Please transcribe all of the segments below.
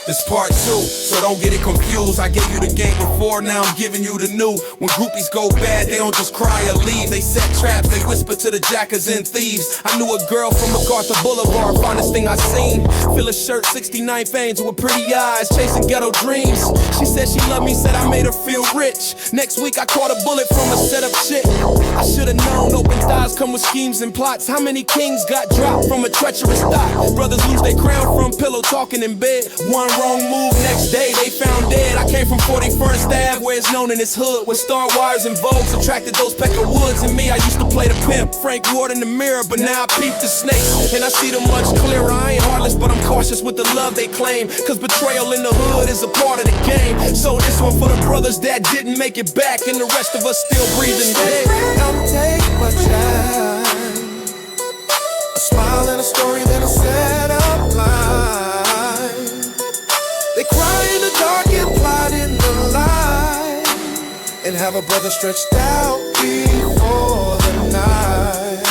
This part 2, so don't get it confused. I gave you the game before, now I'm giving you the new. When groupies go bad, they don't just cry or leave. They set traps, they whisper to the jackers and thieves. I knew a girl from MacArthur Boulevard, finest thing I seen. Fill a shirt, 69 veins with pretty eyes, chasing ghetto dreams. She said she loved me, said I made her feel rich. Next week I caught a bullet from a setup shit. I should've known, open thighs come with schemes and plots. How many kings got dropped from a treacherous thought? Brothers lose their crown from pillow talking in bed. One wrong move, next day they found dead. I came from 41st Ave, where it's known in this hood, where Star Wires and Vogues attracted those Pecker Woods. And me, I used to play the pimp, Frank Ward in the mirror, but now I peep the snakes, and I see them much clearer. I ain't heartless, but I'm cautious with the love they claim, cause betrayal in the hood is a part of the game. So this one for the brothers that didn't make it back, and the rest of us still breathing dead. Don't take much time, a smile and a story, then a set up line. They cry in the dark and plot in the light, and have a brother stretched out before the night.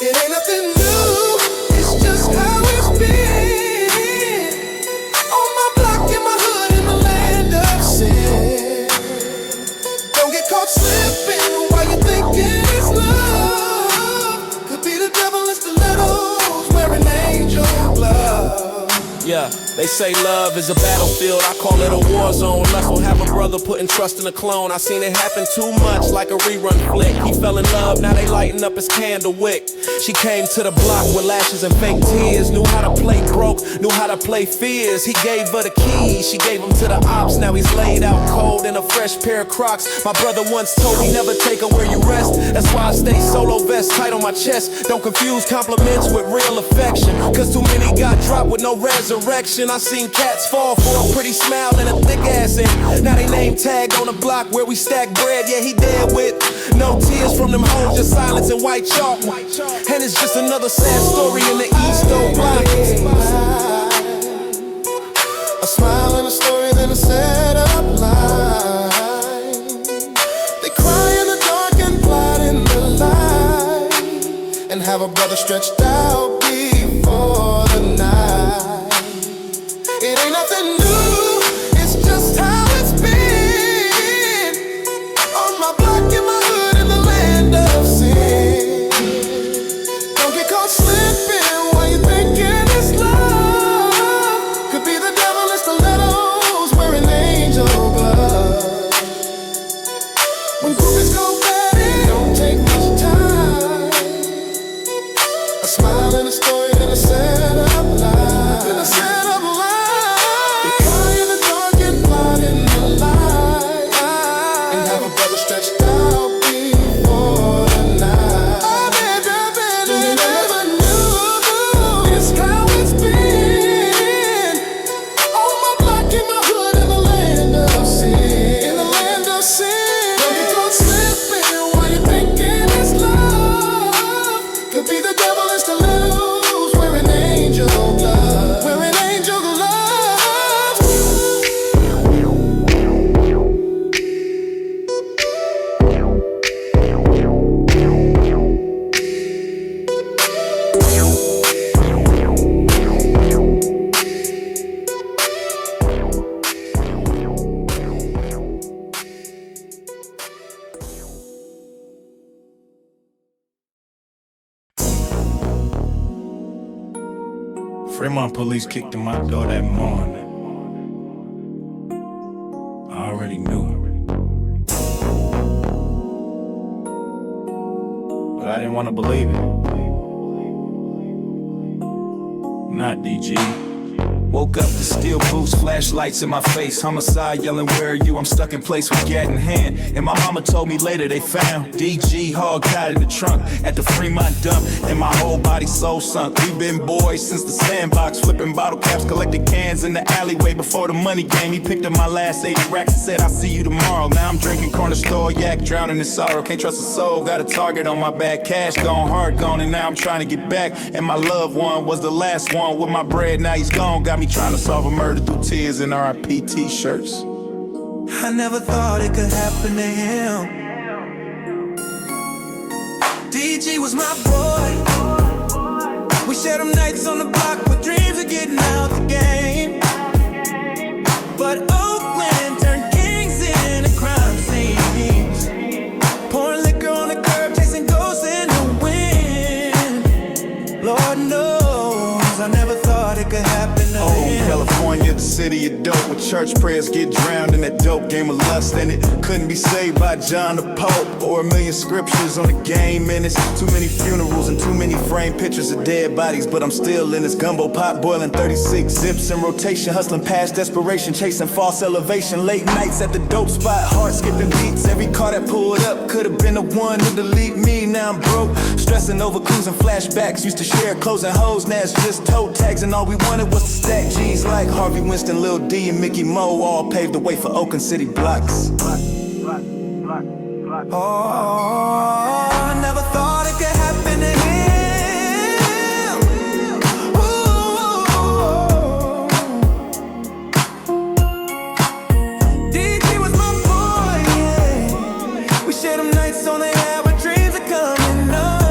It ain't nothing new, it's just how it's been. On my block, in my hood, in the land of sin. Don't get caught slipping while you're thinking it's love. Could be the devil in stilettos, wearing angel gloves. Yeah, they say love is a battlefield, I call it a war zone. Lust will have a brother putting trust in a clone. I seen it happen too much, like a rerun flick. He fell in love, now they lighting up his candle wick. She came to the block with lashes and fake tears. Knew how to play broke, knew how to play fears. He gave her the keys, she gave him to the ops. Now he's laid out cold in a fresh pair of Crocs. My brother once told me never take her where you rest. That's why I stay solo vest tight on my chest. Don't confuse compliments with real affection, cause too many got dropped with no resurrection. I seen cats fall for a pretty smile and a thick ass, and now they name tag on the block where we stack bread. Yeah, he dead with no tears from them hoes, just silence and white chalk. And it's just another sad story in the East Oak block. A smile and a story, then a set up line. They cry in the dark and plot in the light, and have a brother stretched out before the night. It ain't nothing new, it's just how it's been. On my block, in my hood, in the land of sin. Don't get caught slipping while you're thinking it's love. Could be the devil in stilettos, wearing angel gloves. When groupies go bad, it don't take much time. A smile and a story, then a set up line. Then a set up line. Stretched out before the night. Oh, baby, you never knew it's how it's been. On my block, in my hood, in the land of sin. In the land of sin. Don't get caught slipping while you're thinking it's love. Could be the devil in stilettos, wearing angel gloves. Wearing angel gloves. Fremont police kicked in my door that morning. I already knew. But I didn't want to believe it. Not DG. Woke up to steel boots, flashlights in my face. Homicide yelling, where are you? I'm stuck in place with gat in hand. And my mama told me later they found DG hog tied in the trunk at the Fremont dump. And my whole body so sunk. We've been boys since the sandbox, flipping bottle caps, collecting cans in the alleyway before the money game. He picked up my last 80 racks and said, I'll see you tomorrow. Now I'm drinking corner store yak, drowning in sorrow. Can't trust a soul, got a target on my back. Cash gone, heart gone, and now I'm trying to get back. And my loved one was the last one with my bread, now he's gone. Got me trying to solve a murder through tears and RIP t-shirts. I never thought it could happen to him. DG was my boy. We shared them nights on the block with dreams of getting out the game. Lord knows I never thought it could happen to him. California, the city of dope, where church prayers get drowned in that dope game of lust, and it couldn't be saved by John the Pope or a million scriptures on the game minutes. Too many funerals and too many framed pictures of dead bodies, but I'm still in this gumbo pot boiling 36 zips in rotation, hustling past desperation, chasing false elevation. Late nights at the dope spot, heart skipping beats. Every car that pulled up could have been the one to delete me. Now I'm broke, stressing over cruising flashbacks. Used to share closing hoes, now it's just toe tags, and all we wanted was to stack G's like Harvey Winston, Lil D, and Mickey Mo. All paved the way for Oakland City blocks. Oh, I never thought it could happen to him. DG was my boy, yeah. We shared them nights on the air with dreams of coming up.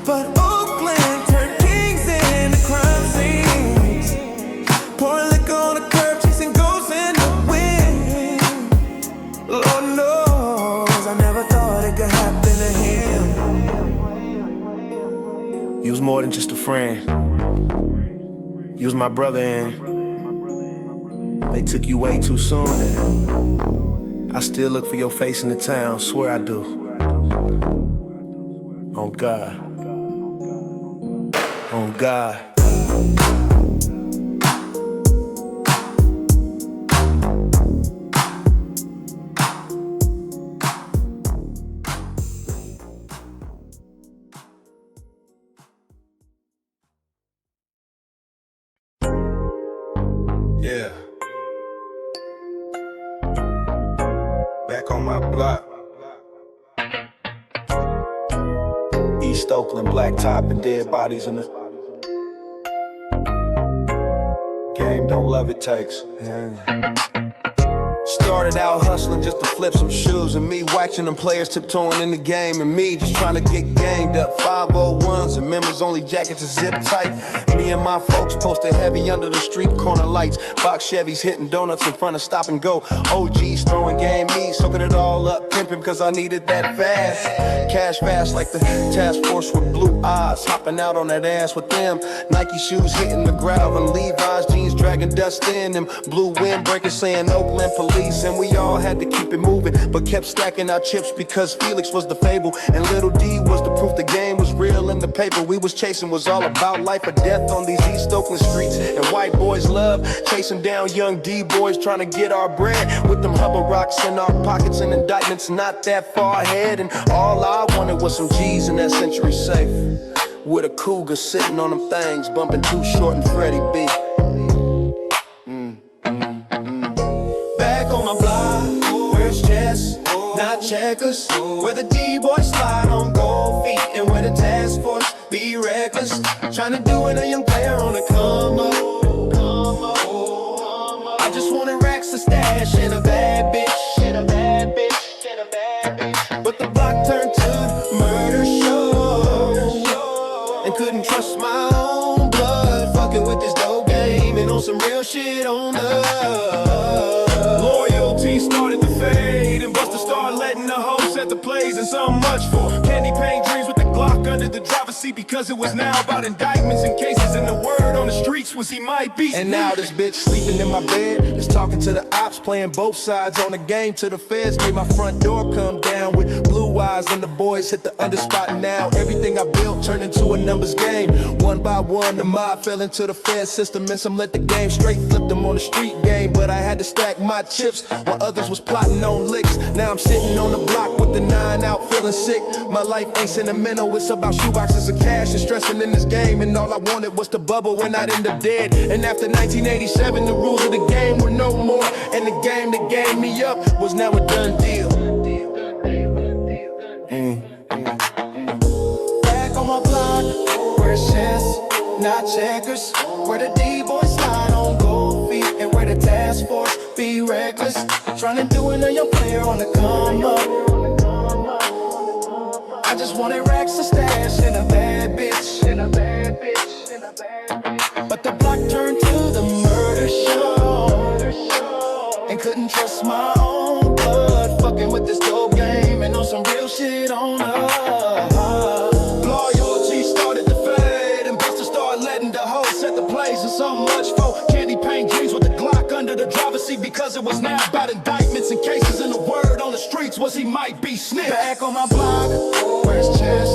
But Oakland turned kings into crime scenes. Pouring liquor on the curb, chasing ghosts in the wind. Lord knows I never thought it could happen to him. You was more than just a friend. You was my brother, and they took you way too soon. And I still look for your face in the town, swear I do. On God. On God. Yeah. Back on my block. East Oakland, black top and dead bodies in the game. Don't love it takes. Started out hustling just to flip some shoes, and me watching them players tiptoeing in the game, and me just trying to get ganged up. 501s and members only jackets are zip tight. Me and my folks posted heavy under the street corner lights. Box Chevys hitting donuts in front of Stop and Go. OGs throwing game, me soaking it all up, pimping because I needed that fast. Cash fast like the task force with blue eyes, hopping out on that ass with them. Nike shoes hitting the gravel, and Levi's jeans dragging dust in them. Blue windbreakers saying Oakland police, and we all had to keep it moving, but kept stacking our chips because Felix was the fable, and Little D was the proof the game was real. In the paper we was chasing was all about life or death on these East Oakland streets, and white boys love chasing down young D-boys trying to get our bread with them Hubba rocks in our pockets and indictments not that far ahead. And all I wanted was some G's in that Century safe with a cougar sitting on them things, bumping Too Short and Freddie B. Back on my block, where it's chess, not checkers, where the D-boys slide on gold feet, and where the task force be reckless, trying to do it a young player on the come up. I just wanted racks to stash and a bad bitch, but the block turned to the murder show, and couldn't trust my own blood, fucking with this dope game and on some real shit on us. Loyalty started to fade, and Buster started letting the hoes set the plays, and so much for candy paint dreams with the Glock under the driver's seat, because it was now about indictments and cases, and the word on the streets was he might be. And now this bitch sleeping in my bed, is talking to the ops, playing both sides on the game, to the feds made my front door come down with blue eyes, and the boys hit the underspot. Now everything I built turned into a numbers game. One by one the mob fell into the fed system, and some let the game straight, flipped them on the street game. But I had to stack my chips while others was plotting on licks. Now I'm sitting on the block with the 9 out, feeling sick. My life ain't sentimental, it's about shoeboxes of cash and stressing in this game. And all I wanted was to bubble when I'd end up dead. And after 1987 the rules of the game were no more, and the game that gave me up was now a done deal. Back on my block, where it's chess, not checkers, where the D-boys slide on gold feet, and where the task force be reckless, trying to do it a young player on the come up. I just wanted racks to stash and a bad bitch, but the block turned to the murder show, and couldn't trust my own blood, fucking with this dope game and on some real shit on us. Loyalty started was he might be sniffed. Back on my block, where's chess,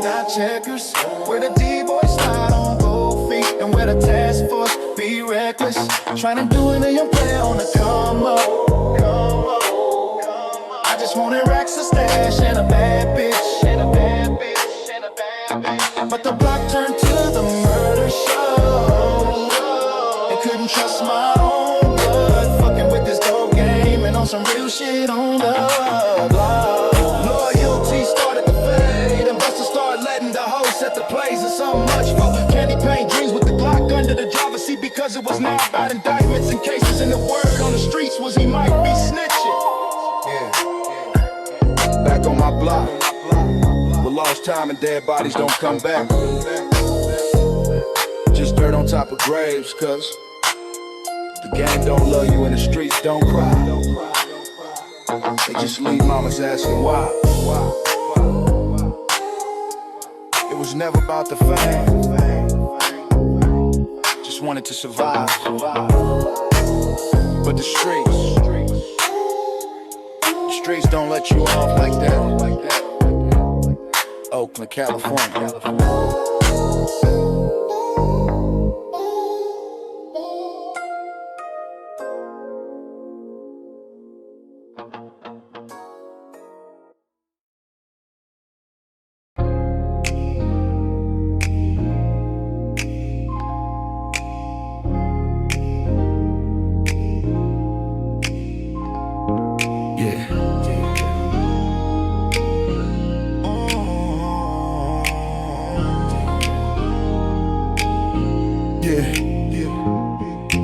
not checkers. Where the D-boys slide on gold feet, and where the task force be reckless. Tryna do it in your play on the come up. I just wanted racks, a stash, and a bad bitch. But the block turned to the murder show. And couldn't trust my own blood. Fucking with this dope game and on some real shit on the block. Loyalty started to fade, and Buster started letting the hoes set the plays. And so much for candy paint dreams with the Glock under the driver's seat, because it was now about indictments and cases. And the word on the streets was he might be snitching. Yeah. Back on my block, with lost time and dead bodies don't come back. Just dirt on top of graves, cause the game don't love you and the streets don't cry. They just leave mamas asking why. It was never about the fame, just wanted to survive. But the streets don't let you off like that. Oakland, California.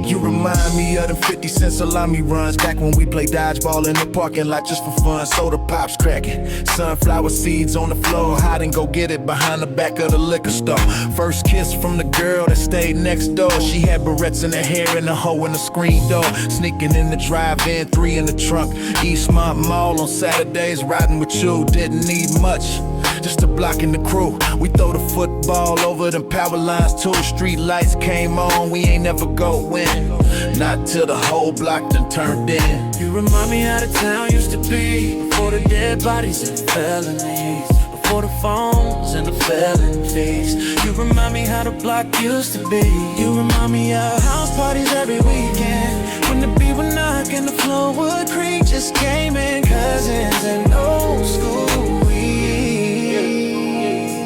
You remind me of them 50 cent salami runs back when we played dodgeball in the parking lot just for fun. Soda pops cracking, sunflower seeds on the floor. Hide and go get it behind the back of the liquor store. First kiss from the girl that stayed next door. She had barrettes in her hair and a hoe in the screen door. Sneaking in the drive-in, 3 in the trunk. Eastmont Mall on Saturdays, riding with you. Didn't need much, just a block in the crew. We throw the football over them power lines till the street lights came on. We ain't never go win, not till the whole block done turned in. You remind me how the town used to be before the dead bodies and felonies, before the phones and the felon fees. You remind me how the block used to be. You remind me of house parties every weekend, when the beat would knock and the floor would creak. Just came in, cousins and old school.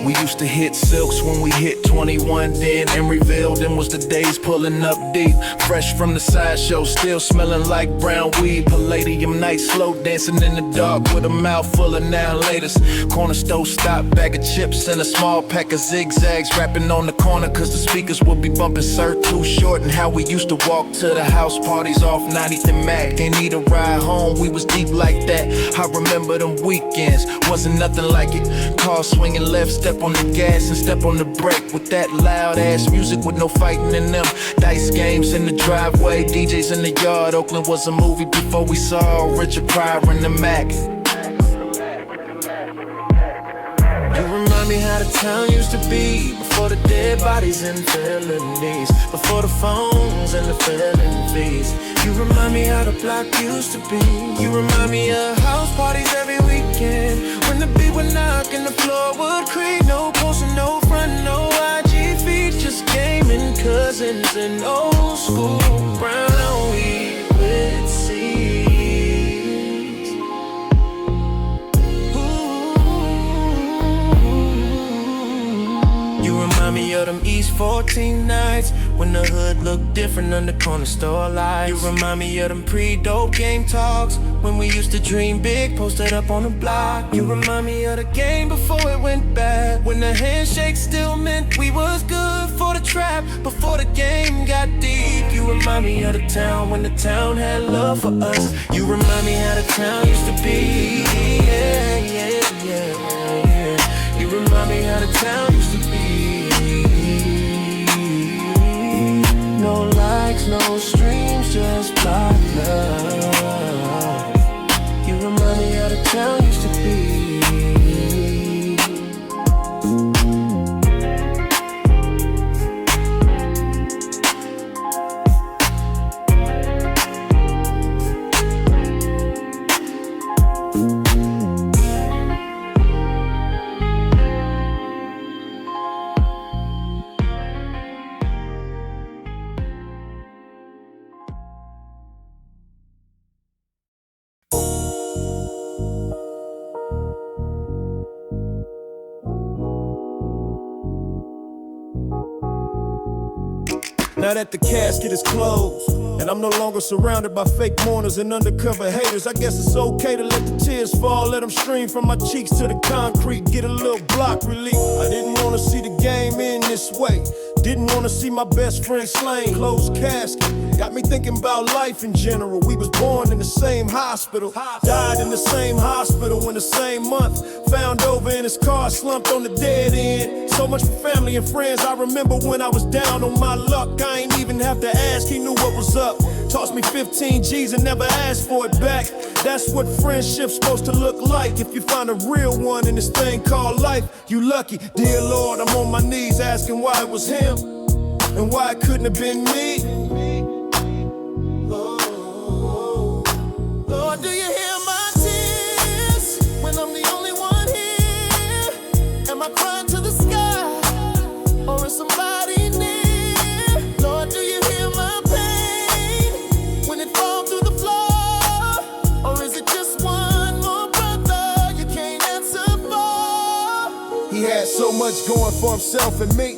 We used to hit silks when we hit 21 then. Emeryville, them was the days pulling up deep. Fresh from the sideshow, still smelling like brown weed. Palladium night, slow dancing in the dark with a mouth full of now latest. Corner store stop, bag of chips and a small pack of zigzags. Rapping on the corner cause the speakers would be bumping Sir Too Short. And how we used to walk to the house parties off 90th and Mac. Ain't need a ride home, we was deep like that. I remember them weekends, wasn't nothing like it. Car swinging left, step on the gas and step on the brake with that loud ass music with no fighting in them. Dice games in the driveway, DJs in the yard. Oakland was a movie before we saw Richard Pryor in the Mac. You remind me how the town used to be before the dead bodies and felonies, before the phones and the felon fees. You remind me how the block used to be. You remind me of house parties every weekend, when the beat would knock and the floor would creak. No posting, no front, no IG feed, just gaming, cousins and old school brown weed with seeds. You remind me of them East 14 nights, when the hood looked different under corner store lights. You remind me of them pre-dope game talks, when we used to dream big, posted up on the block. You remind me of the game before it went bad, when the handshake still meant we was good for the trap, before the game got deep. You remind me of the town when the town had love for us. You remind me how the town used to be. Yeah, yeah, yeah, yeah. You remind me how the town used to be. No likes, no streams, just block love. You remind me how the town used to be. Now that the casket is closed and I'm no longer surrounded by fake mourners and undercover haters, I guess it's okay to let the tears fall, let them stream from my cheeks to the concrete, get a little block relief. I didn't want to see the game end this way, didn't want to see my best friend slain, closed casket. Got me thinking about life in general. We was born in the same hospital, died in the same hospital in the same month, found over in his car, slumped on the dead end. So much for family and friends. I remember when I was down on my luck, I ain't even have to ask, he knew what was up. Tossed me 15 G's and never asked for it back. That's what friendship's supposed to look like. If you find a real one in this thing called life, you lucky. Dear Lord, I'm on my knees asking why it was him and why it couldn't have been me. Lord, do you hear my tears when I'm the only one here? Am I crying to the sky, or is somebody near? Lord, do you hear my pain when it falls through the floor, or is it just one more brother you can't answer for? He had so much going for himself and me.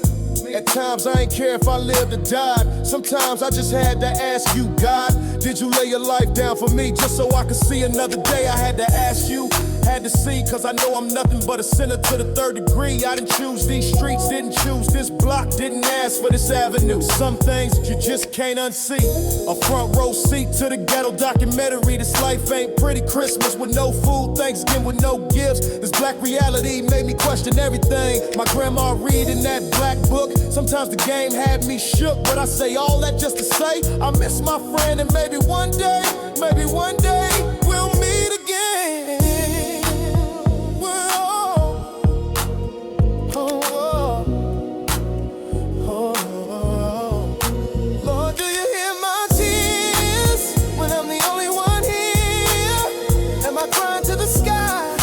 At times I ain't care if I lived or died. Sometimes I just had to ask you, God, did you lay your life down for me just so I could see another day? I had to ask you, had to see, cause I know I'm nothing but a sinner to the third degree. I didn't choose these streets, didn't choose this block, didn't ask for this avenue. Some things that you just can't unsee. A front row seat to the ghetto documentary. This life ain't pretty. Christmas with no food, Thanksgiving with no gifts. This black reality made me question everything. My grandma reading that black book. Sometimes the game had me shook, but I say all that just to say I miss my friend, and maybe one day we'll meet again. Whoa. Lord, do you hear my tears when I'm the only one here? Am I crying to the sky,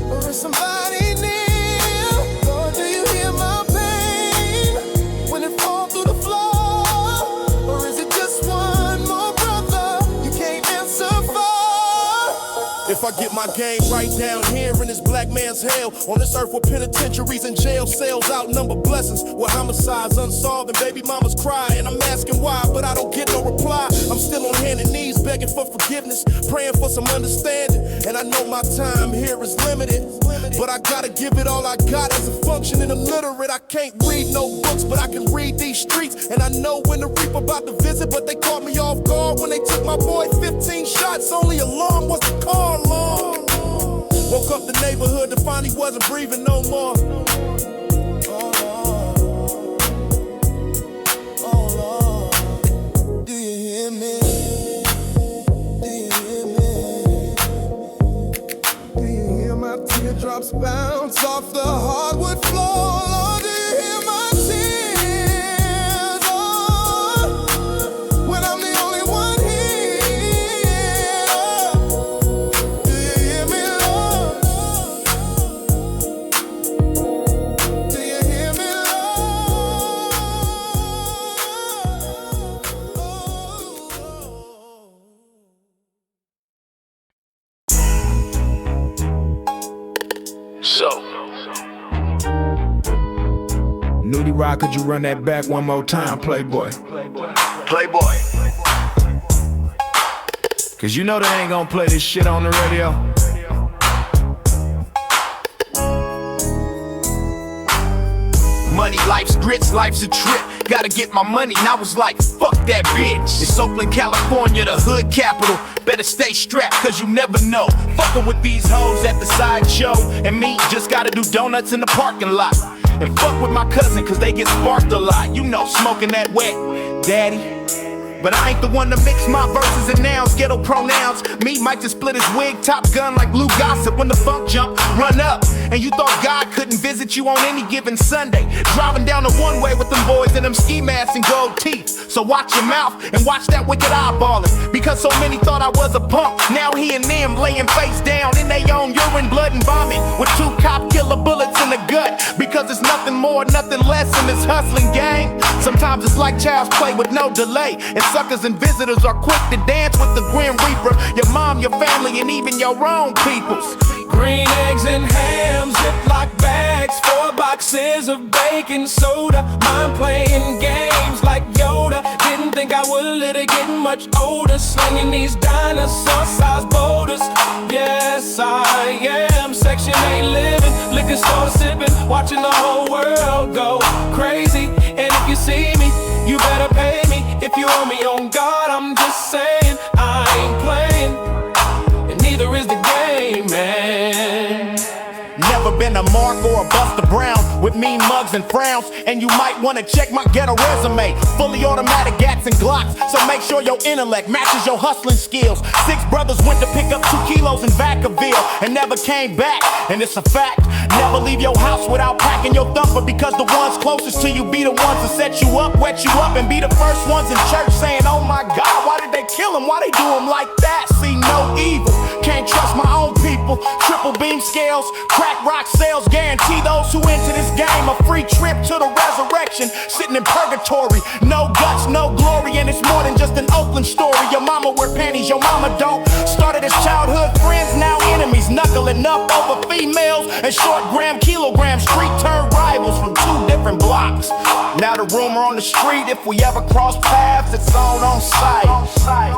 or is somebody near? Lord, do you hear my pain when it falls through the floor, or is it just one more brother you can't answer for? If I get my game right down here in this black man's hell, on this earth where penitentiaries and jail cells outnumber blessings, where homicides unsolved and baby mamas cry, and I'm asking why, but I don't get no reply. I'm still on hand and knees begging for forgiveness, praying for some understanding, and I know my time here is limited, but I gotta give it all I got as a functioning illiterate. I can't read no books, but I can read these streets, and I know when the reap about to visit, but they caught me off guard when they took my boy 15 shots. Only alarm was the car alarm. Woke up the neighborhood to find he wasn't breathing no more. Oh Lord, do you hear me? Do you hear me? Do you hear my teardrops bounce off the hardwood floor? Lord, do you hear my tears? Oh, when I'm the only one here. Do you hear me, Lord? Do you hear me, Nudie Rod, could you run that back one more time, Playboy? Playboy. Cause you know they ain't gonna play this shit on the radio. Money, life's grits, life's a trip. Gotta get my money, and I was like, fuck that bitch. It's Oakland, California, the hood capital. Better stay strapped, cause you never know. Fucking with these hoes at the sideshow, and me just gotta do donuts in the parking lot. And fuck with my cousin, cause they get sparked a lot. You know, smoking that wet, daddy. But I ain't the one to mix my verses and nouns, ghetto pronouns. Me might just split his wig, Top Gun like Blue Gossip. When the funk jump, run up. And you thought God couldn't visit you on any given Sunday. Driving down the one-way with them boys and them ski masks and gold teeth. So watch your mouth and watch that wicked eyeballing. Because so many thought I was a punk. Now he and them laying face down in their own urine, blood and vomit, with 2 cop killer bullets in the gut. Because it's nothing more, nothing less in this hustling game. Sometimes it's like child's play with no delay. And suckers and visitors are quick to dance with the Grim Reaper. Your mom, your family, and even your own peoples. Green eggs and ham, Ziploc bag, bags, 4 boxes of baking soda. I'm playing games like Yoda. Didn't think I would let it get much older. Slinging these dinosaur-sized boulders. Yes, I am Section 8 living, liquor store sipping, watching the whole world go crazy. And if you see me, you better pay me. If you owe me on God, I'm just saying I ain't playing, and neither is the game, man. Never been a Mark or a Buster Brown with mean mugs and frowns. And you might wanna check my ghetto resume. Fully automatic gats and Glocks, so make sure your intellect matches your hustling skills. 6 brothers went to pick up 2 kilos in Vacaville and never came back, and it's a fact. Never leave your house without packing your thumper, because the ones closest to you be the ones that set you up, wet you up, and be the first ones in church saying, oh my God, why did they kill him? Why they do him like that? See no evil, can't trust my own people. Triple beam scales, crack rock sales, guarantee those who enter this game a free trip to the resurrection. Sitting in purgatory, no guts, no glory, and it's more than just an Oakland story. Your mama wear panties, your mama don't. Started as childhood friends, now enemies, knuckling up over females and short gram kilograms. Street turned rivals from 2 different blocks. Now the rumor on the street, if we ever cross paths, it's on sight.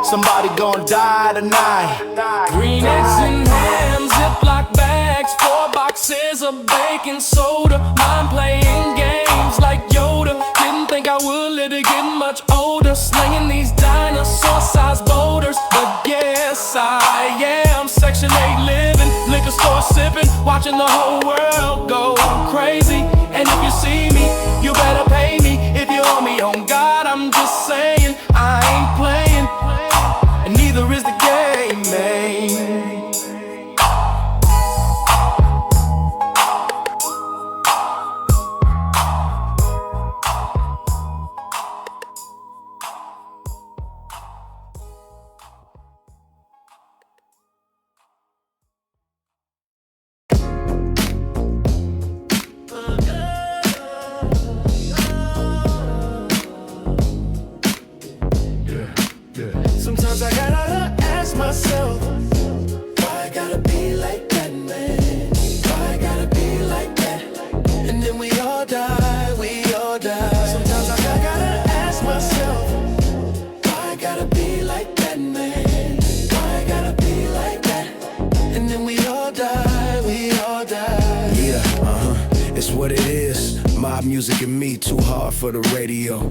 Somebody gonna die tonight. Green eggs and ham, Ziploc bags, 4 boxes of baking soda. I'm playing games like Yoda. Didn't think I would let it get much older. Slinging these dinosaur-sized boulders. But yes, I am Section 8 living, liquor store sipping, watching the whole world go crazy. And if you see me, you better pay me. If you owe me on God, I'm just saying I ain't playing, and neither is the game, man. Sometimes I gotta ask myself, why I gotta be like that, man? Why I gotta be like that? And then we all die, we all die. Sometimes I gotta ask myself, why I gotta be like that, man? Why I gotta be like that? And then we all die, we all die. Yeah, it's what it is. Mob music and me, too hard for the radio.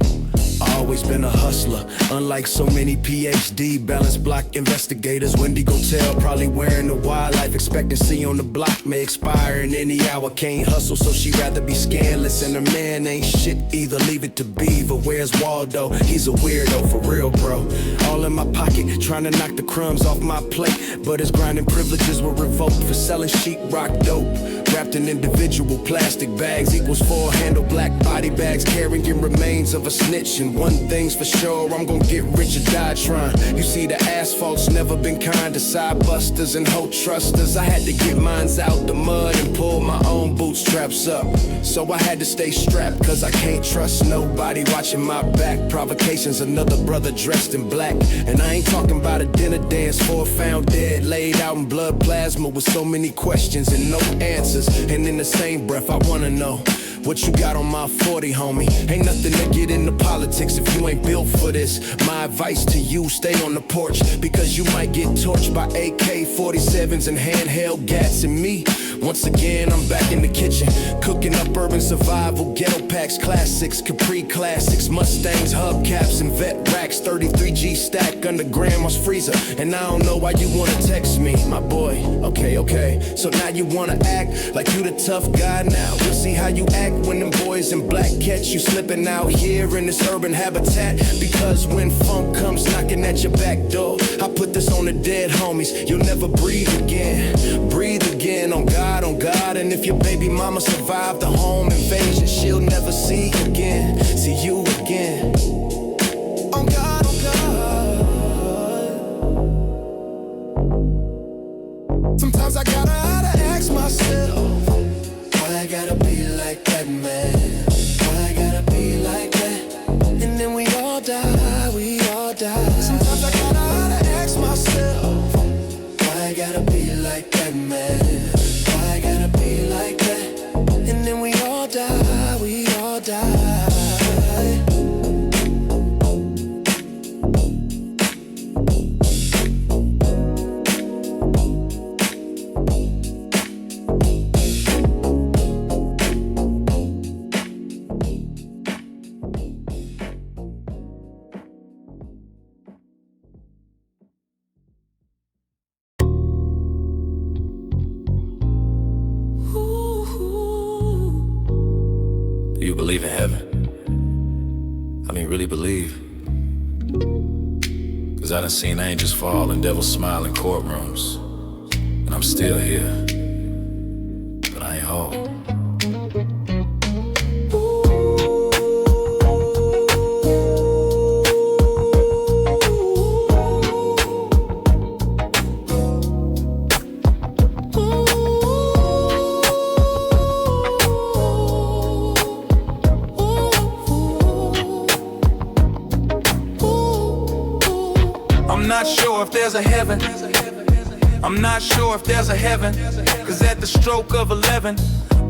Always been a hustler, unlike so many PhD balance block investigators. Wendigo tail, probably wearing the wildlife expectancy on the block may expire in any hour. Can't hustle, so she rather be scandalous, and her man ain't shit either. Leave it to Beaver. Where's Waldo? He's a weirdo, for real, bro. All in my pocket, trying to knock the crumbs off my plate, but his grinding privileges were revoked for selling sheetrock dope. Wrapped in individual plastic bags equals 4 handle black body bags, carrying remains of a snitch. And one thing's for sure, I'm gonna get rich or die trying. You see, the asphalt's never been kind to side busters and hoe trusters. I had to get mines out the mud and pull my own bootstraps up. So I had to stay strapped, cause I can't trust nobody watching my back. Provocation's another brother dressed in black. And I ain't talking about a dinner dance for a found dead, laid out in blood plasma with so many questions and no answers. And in the same breath, I wanna know what you got on my 40, homie. Ain't nothing to get into politics if you ain't built for this. My advice to you, stay on the porch, because you might get torched by AK-47s and handheld gats. And me, once again, I'm back in the kitchen, cooking up urban survival, ghetto packs, classics, Capri classics, Mustangs, hubcaps, and vet racks, 33G stack under grandma's freezer. And I don't know why you wanna text me, my boy. Okay, so now you wanna act like you the tough guy now. We'll see how you act when them boys in black catch you slipping out here in this urban habitat. Because when funk comes knocking at your back door, I put this on the dead homies. You'll never breathe again. Breathe again, on God, on God. And if your baby mama survived the home invasion, she'll never see you again. See you again. On God, on God. Sometimes I gotta ask myself, why I gotta be like that, man? Why I gotta be like that? And then we all die, we all die. Sometimes I gotta ask myself, why I gotta be like that, man? Why I gotta be like that? And then Do you believe in heaven? I mean, really believe? Cause I done seen angels fall and devils smile in courtrooms. And I'm still here, but I ain't home. I'm not sure if there's a heaven. I'm not sure if there's a heaven. Cause at the stroke of 11,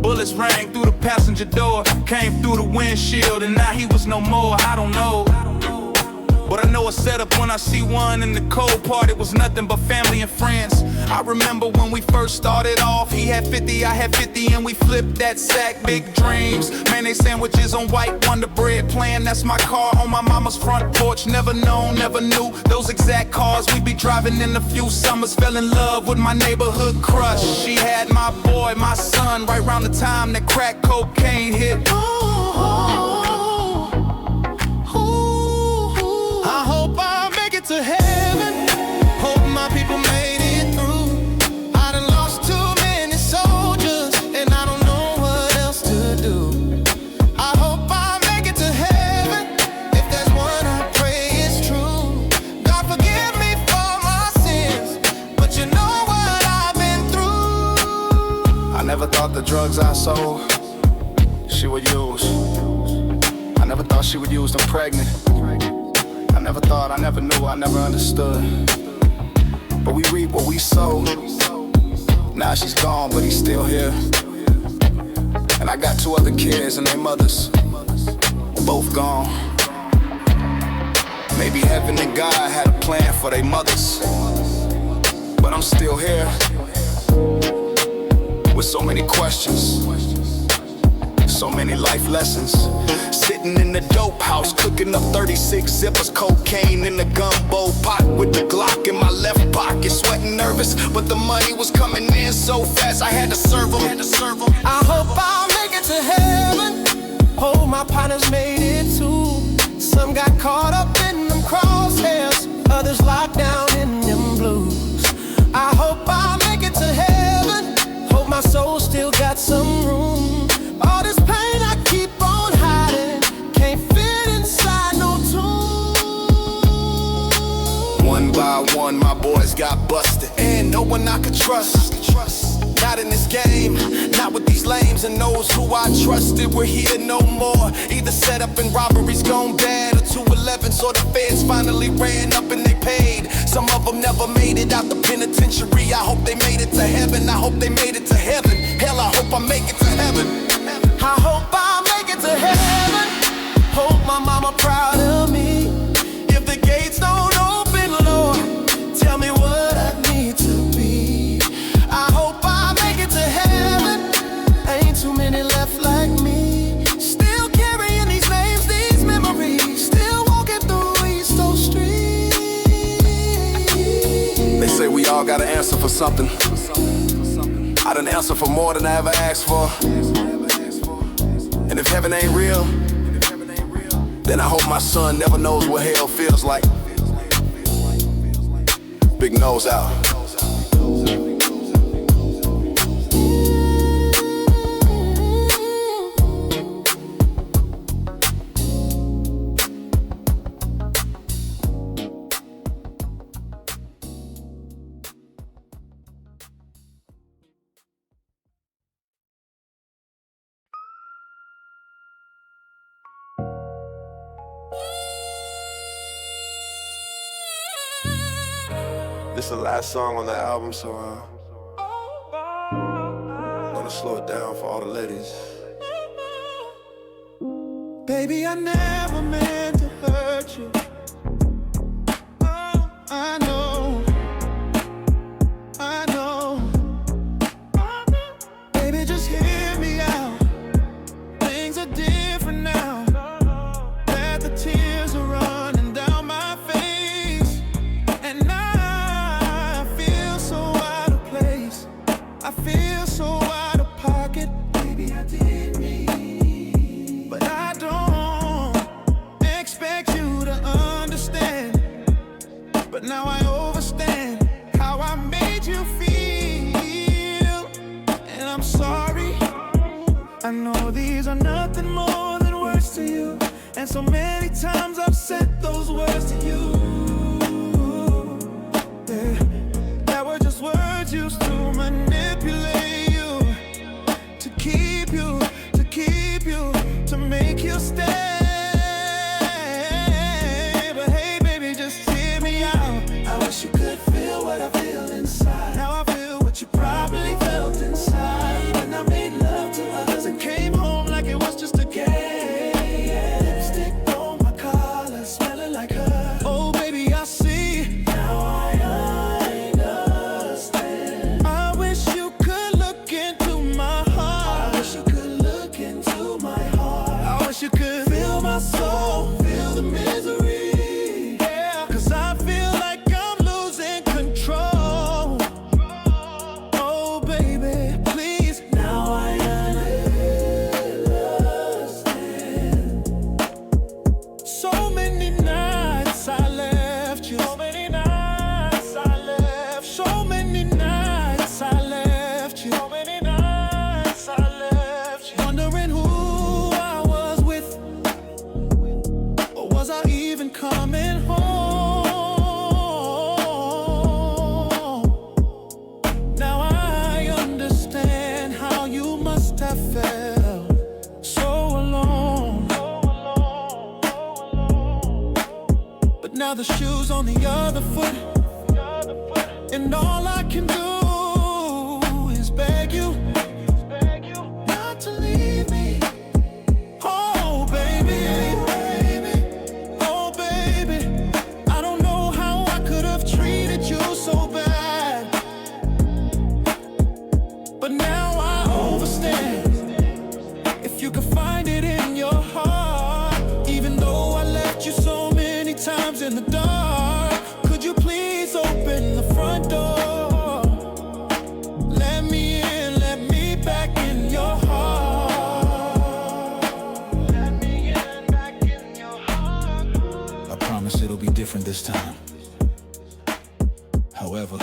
bullets rang through the passenger door, came through the windshield, and now he was no more. I don't know, but I know a setup when I see one. In the cold part, it was nothing but family and friends. I remember when we first started off, he had 50, I had 50, and we flipped that sack. Big dreams, mayonnaise sandwiches on white Wonder Bread, playing That's My Car on my mama's front porch. Never known, never knew those exact cars we'd be driving in a few summers. Fell in love with my neighborhood crush. She had my boy, my son, right around the time that crack cocaine hit. I hope I make it to heaven. Hope my people made it through. I done lost too many soldiers, and I don't know what else to do. I hope I make it to heaven. If there's one I pray it's true. God forgive me for my sins, but you know what I've been through. I never thought the drugs I sold, she would use. I never thought she would use them pregnant. I never thought, I never knew, I never understood. But we reap what we sow. Now she's gone, but he's still here. And I got 2 other kids and their mothers, both gone. Maybe heaven and God had a plan for their mothers, but I'm still here with so many questions, so many life lessons. Sitting in the dope house, cooking up 36 zippers, cocaine in the gumbo pot with the Glock in my left pocket. Sweating nervous, but the money was coming in so fast I had to serve them. I hope I'll make it to heaven. Hope my partners made it too. Some got caught up in them crosshairs, others locked down in them blues. I hope I'll make it to heaven. Hope my soul still got some room. All this pain I keep on hiding can't fit inside no tomb. One by one, my boys got busted, and no one I could trust. Not in this game, not with these lames and those who I trusted were here no more. Either set up in robberies gone bad, or 211s, or the feds finally ran up and they paid. Some of them never made it out the penitentiary. I hope they made it to heaven. I hope they made it to heaven. Hell, I hope I make it to heaven. I hope I make it to heaven. Hope my mama proud of me. If the gates don't open, Lord, tell me what I need to be. I hope I make it to heaven. Ain't too many left like me. Still carrying these names, these memories. Still walking through East Oak Street. They say we all got an answer for something. I done answer for more than I ever asked for. And if heaven ain't real, then I hope my son never knows what hell feels like. Big nose out. This is the last song on the album, so I'm gonna slow it down for all the ladies. Baby, I never meant to hurt you. Oh, I know. I know. Baby, just hear me out. Things are different now. That the tears are running down my face, and I feel so out of place. I feel so out of pocket. Baby, I didn't mean but now I understand how I made you feel. And I'm sorry, I know these are nothing more than words to you. And so many times I've said those words to you, yeah, that were just words used to manipulate you, to keep you, to make you stay. But hey baby, just hear me out. I wish you could feel what I feel inside. Now I feel what you probably felt inside when I made love to others and came home like it was just a game. Lipstick on my collar, smelling like her. Oh baby, I see. Now I understand. I wish you could look into my heart. I wish you could look into my heart. I wish you could feel my soul, feel the misery. Yeah, 'cause I feel like I'm losing control. Oh baby, please. Now I understand. So many nights I left you. So many nights I left. So many nights I left you. So many nights I left you. Wondering who I was with, or was I even coming home? Now I understand how you must have felt, so alone. But now the shoe's on the other foot, and all I can do is beg you not to leave me. Oh baby, oh baby, I don't know how I could have treated you so bad, but now I understand. If you could find it in your heart, even though I left you so many times in the dark, could you please open the front door? Let me in, let me back in your heart. Let me in, back in your heart. I promise it'll be different this time. However,